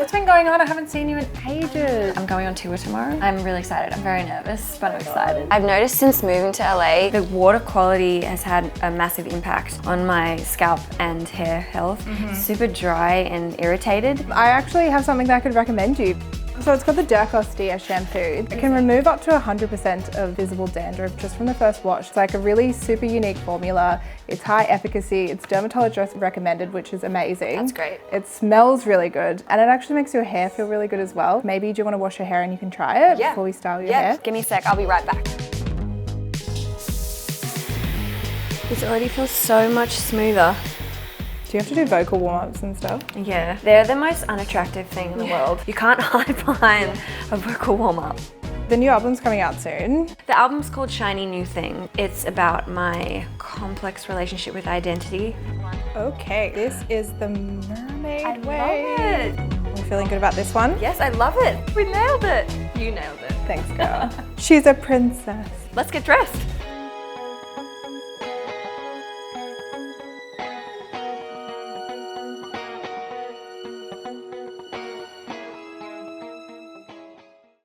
What's been going on? I haven't seen you in ages. I'm going on tour tomorrow. I'm really excited. I'm very nervous, but I'm excited. I've noticed since moving to LA, the water quality has had a massive impact on my scalp and hair health. Super dry and irritated. I actually have something that I could recommend you. So it's called the Durkos DS shampoo. It can remove up to 100% of visible dandruff just from the first wash. It's like a really super unique formula. It's high efficacy. It's dermatologist recommended, which is amazing. That's great. It smells really good and it actually makes your hair feel really good as well. Maybe do you want to wash your hair and you can try it before we style your hair? Give me a sec. I'll be right back. This already feels so much smoother. Do you have to do vocal warm-ups and stuff? Yeah, they're the most unattractive thing in the world. You can't hide behind a vocal warm-up. The new album's coming out soon. The album's called Shiny New Thing. It's about my complex relationship with identity. Okay, this is the mermaid I way. love it. Are you feeling good about this one? Yes, I love it. We nailed it. You nailed it. Thanks, girl. She's a princess. Let's get dressed.